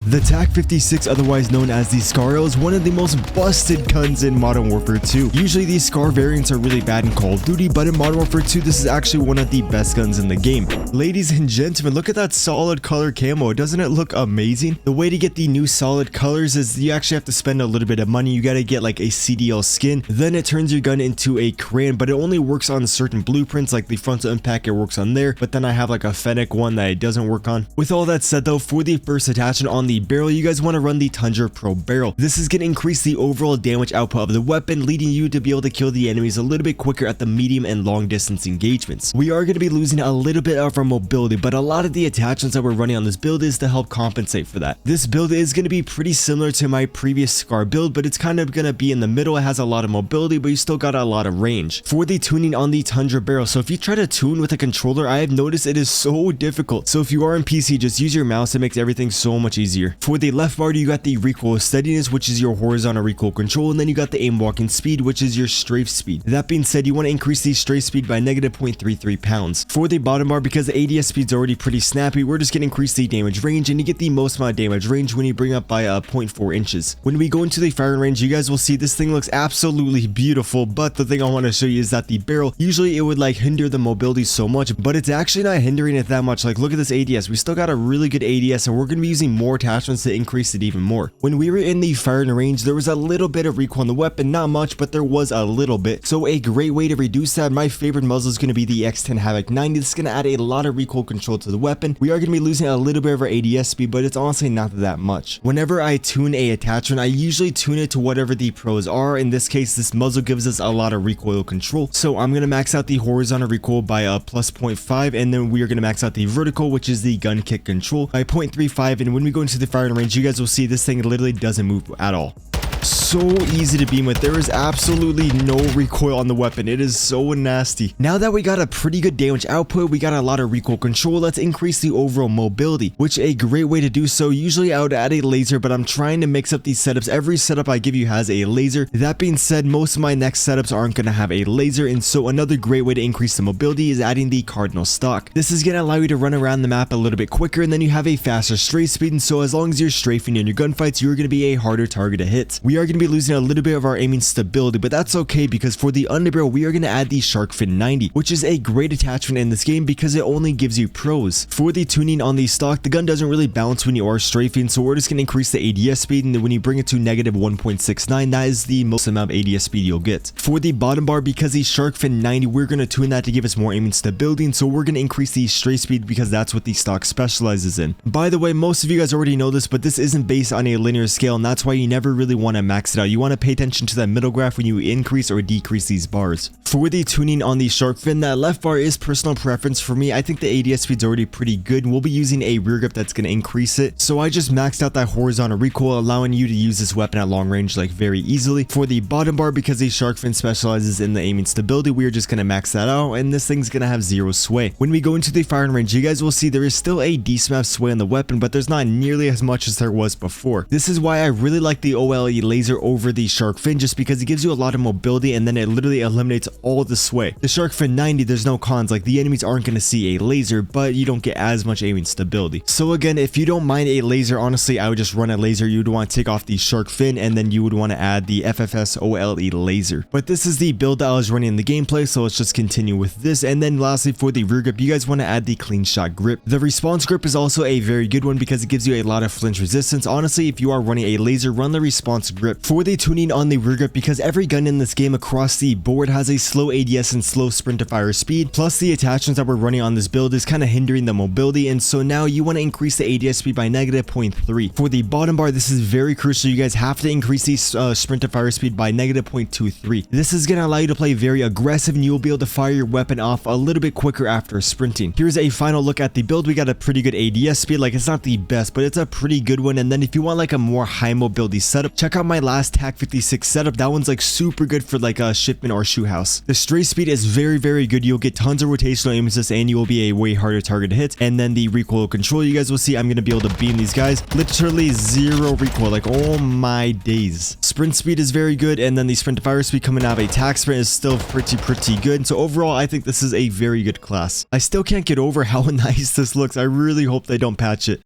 The TAQ 56, otherwise known as the SCAR, is one of the most busted guns in Modern Warfare 2. Usually these SCAR variants are really bad in Call of Duty, but in Modern Warfare 2 this is actually one of the best guns in the game. Ladies and gentlemen, look at that solid color camo. Doesn't it look amazing? The way to get the new solid colors is you actually have to spend a little bit of money. You gotta get like a CDL skin, then it turns your gun into a Cran, but it only works on certain blueprints, like the frontal impact, it works on there, but then I have like a Fennec one that it doesn't work on. With all that said though, for the first attachment on the barrel, you guys want to run the Tundra Pro barrel. This is going to increase the overall damage output of the weapon, leading you to be able to kill the enemies a little bit quicker at the medium and long distance engagements. We are going to be losing a little bit of our mobility, but a lot of the attachments that we're running on this build is to help compensate for that. This build is going to be pretty similar to my previous SCAR build, but it's kind of going to be in the middle. It has a lot of mobility, but you still got a lot of range. For the tuning on the Tundra barrel, so if you try to tune with a controller, I have noticed it is so difficult. So if you are on PC, just use your mouse. It makes everything so much easier. For the left bar, you got the recoil steadiness, which is your horizontal recoil control, and then you got the aim walking speed, which is your strafe speed. That being said, you want to increase the strafe speed by negative 0.33 pounds. For the bottom bar, because the ADS speed's already pretty snappy, we're just going to increase the damage range, and you get the most amount of damage range when you bring up by 0.4 inches. When we go into the firing range, you guys will see this thing looks absolutely beautiful, but the thing I want to show you is that the barrel, usually it would like hinder the mobility so much, but it's actually not hindering it that much. Like, look at this ADS. We still got a really good ADS, and we're going to be using more attachments to increase it even more. When we were in the firing range, there was a little bit of recoil on the weapon, not much, but there was a little bit. So a great way to reduce that, my favorite muzzle is going to be the X10 Havoc 90. This is going to add a lot of recoil control to the weapon. We are going to be losing a little bit of our ADS speed, but it's honestly not that much. Whenever I tune a attachment, I usually tune it to whatever the pros are. In this case, this muzzle gives us a lot of recoil control, so I'm going to max out the horizontal recoil by plus 0.5, and then we are going to max out the vertical, which is the gun kick control, by 0.35. And when we go into the firing range, you guys will see this thing literally doesn't move at all. So easy to beam with. There is absolutely no recoil on the weapon. It is so nasty. Now that we got a pretty good damage output, we got a lot of recoil control, let's increase the overall mobility, which a great way to do so. Usually I would add a laser, but I'm trying to mix up these setups. Every setup I give you has a laser. That being said, most of my next setups aren't going to have a laser, and so another great way to increase the mobility is adding the cardinal stock. This is going to allow you to run around the map a little bit quicker, and then you have a faster strafe speed, and so as long as you're strafing in your gunfights, you're going to be a harder target to hit. We are going to be losing a little bit of our aiming stability, but that's okay, because for the underbarrel, we are going to add the Shark Fin 90, which is a great attachment in this game because it only gives you pros. For the tuning on the stock, the gun doesn't really bounce when you are strafing, so we're just going to increase the ADS speed, and then when you bring it to negative 1.69, that is the most amount of ADS speed you'll get. For the bottom bar, because the Shark Fin 90, we're going to tune that to give us more aiming stability, and so we're going to increase the strafe speed because that's what the stock specializes in. By the way, most of you guys already know this, but this isn't based on a linear scale, and that's why you never really want to max it out. You want to pay attention to that middle graph when you increase or decrease these bars. For the tuning on the shark fin, that left bar is personal preference for me. I think the ADS speed's already pretty good, and we'll be using a rear grip that's going to increase it. So I just maxed out that horizontal recoil, allowing you to use this weapon at long range like very easily. For the bottom bar, because the shark fin specializes in the aiming stability, we are just going to max that out, and this thing's going to have zero sway. When we go into the firing range, you guys will see there is still a decent amount of sway on the weapon, but there's not nearly as much as there was before. This is why I really like the OLE laser over the shark fin, just because it gives you a lot of mobility, and then it literally eliminates all the sway. The Shark Fin 90, there's no cons, like the enemies aren't going to see a laser, but you don't get as much aiming stability. So again, if you don't mind a laser, honestly I would just run a laser. You would want to take off the Shark Fin, and then you would want to add the FSS OLE laser. But this is the build that I was running in the gameplay, so let's just continue with this. And then lastly, for the rear grip, you guys want to add the clean shot grip. The response grip is also a very good one because it gives you a lot of flinch resistance. Honestly, if you are running a laser, run the response grip. For the tuning on the rear grip, because every gun in this game across the board has a slow ADS and slow sprint to fire speed, plus the attachments that we're running on this build is kind of hindering the mobility, and so now you want to increase the ADS speed by negative 0.3. For the bottom bar, this is very crucial. You guys have to increase the sprint to fire speed by negative 0.23. This is going to allow you to play very aggressive, and you'll be able to fire your weapon off a little bit quicker after sprinting. Here's a final look at the build. We got a pretty good ADS speed. Like, it's not the best, but it's a pretty good one. And then if you want like a more high mobility setup, check out my last TAQ 56 setup. That one's like super good for like a shipment or shoe house. The strafe speed is very good. You'll get tons of rotational aim assist, and you will be a way harder target to hit. And then the recoil control, you guys will see I'm going to be able to beam these guys. Literally zero recoil, like oh my days. Sprint speed is very good, and then the sprint to fire speed coming out of a TAQ sprint is still pretty good. So overall, I think this is a very good class. I still can't get over how nice this looks. I really hope they don't patch it.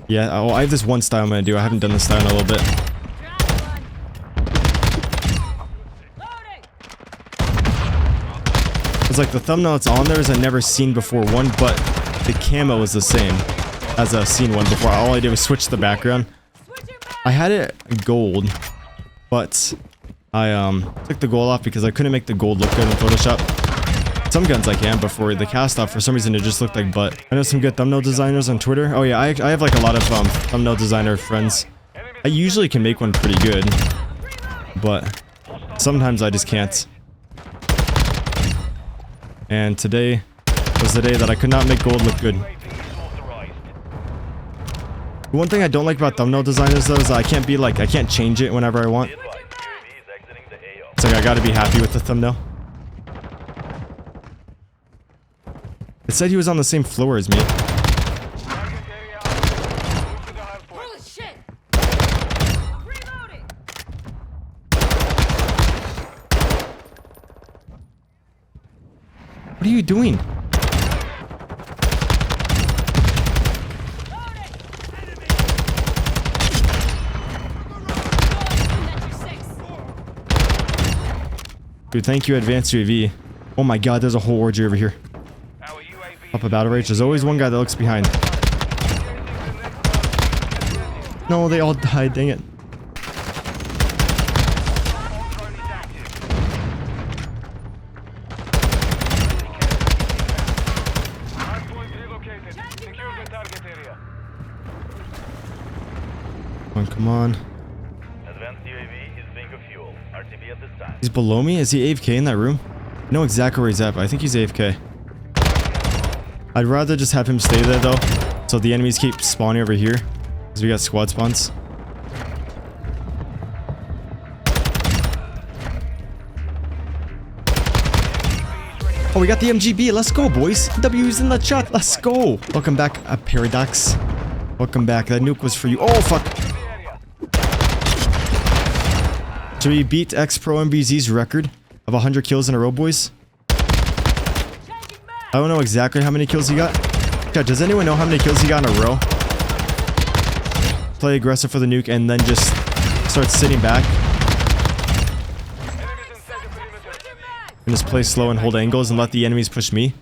Yeah, oh, I have this one style I'm gonna do. I haven't done this style in a little bit. It's like the thumbnail that's on there is a never seen before one, but the camo is the same as a seen one before. All I did was switch the background. I had it gold, but I took the gold off because I couldn't make the gold look good in Photoshop. Some guns I can, but for the cast off, for some reason it just looked like butt. I know some good thumbnail designers on Twitter. Oh yeah, I have like a lot of thumbnail designer friends. I usually can make one pretty good, but sometimes I just can't. And today was the day that I could not make gold look good. The one thing I don't like about thumbnail designers though is that I can't change it whenever I want. It's like I gotta be happy with the thumbnail. It said he was on the same floor as me. Holy shit! What are you doing? Dude, thank you, Advanced UAV. Oh my god, there's a whole orgy over here. Up a battle rage. There's always one guy that looks behind. No, they all died. Dang it. Come on. He's below me? Is he AFK in that room? I know exactly where he's at, but I think he's AFK. I'd rather just have him stay there though, so the enemies keep spawning over here, because we got squad spawns. Oh, we got the MGB. Let's go, boys. W's in the chat. Let's go. Welcome back, Paradox. Welcome back. That nuke was for you. Oh, fuck. Should we beat X-Pro MBZ's record of 100 kills in a row, boys? I don't know exactly how many kills he got. Yeah, does anyone know how many kills he got in a row? Play aggressive for the nuke and then just start sitting back. And just play slow and hold angles and let the enemies push me.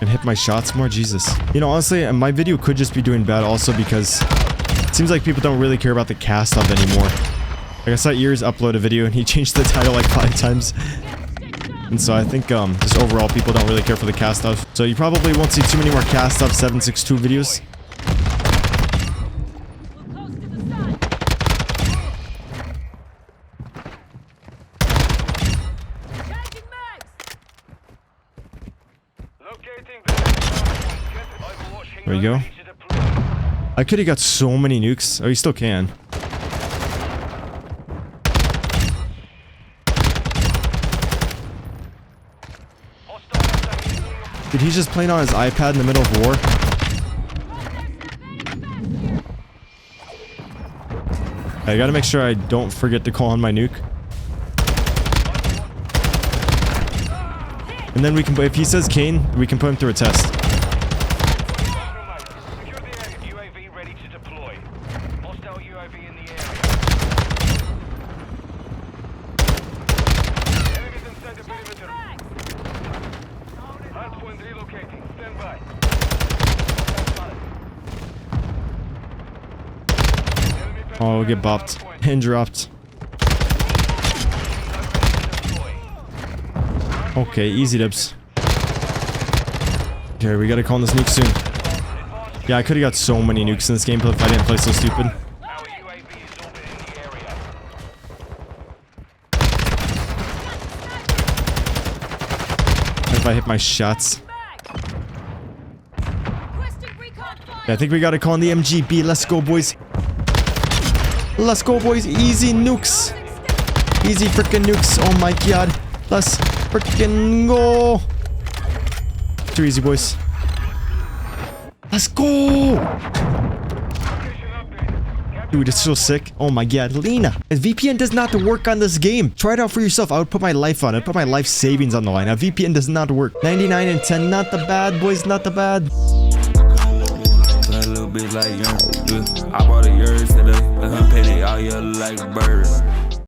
And hit my shots more, Jesus. You know, honestly, my video could just be doing bad also because it seems like people don't really care about the cast off anymore. Like I saw Ears upload a video and he changed the title like 5 times. And so I think just overall people don't really care for the cast off. So you probably won't see too many more cast off 762 videos. There we go. I could have got so many nukes. Oh, you still can. Dude, he's just playing on his iPad in the middle of war. I gotta make sure I don't forget to call on my nuke. And then we can, if he says Kane, we can put him through a test. Oh, we'll get bopped and dropped. Okay, easy dibs. Okay, we gotta call on this nuke soon. Yeah, I could have got so many nukes in this game if I didn't play so stupid. If I hit my shots. Yeah, I think we gotta call on the MGB. Let's go, boys. Let's go, boys. Easy nukes. Easy freaking nukes. Oh my god. Let's freaking go. Too easy, boys. Dude, it's so sick. Oh my god, Lena. A VPN does not work on this game. Try it out for yourself. I would put my life on it. Put my life savings on the line. A VPN does not work. 99 and 10. Not the bad, boys. Not the bad. A little bit like young. I bought a yours today. Let him pay it all year like bird.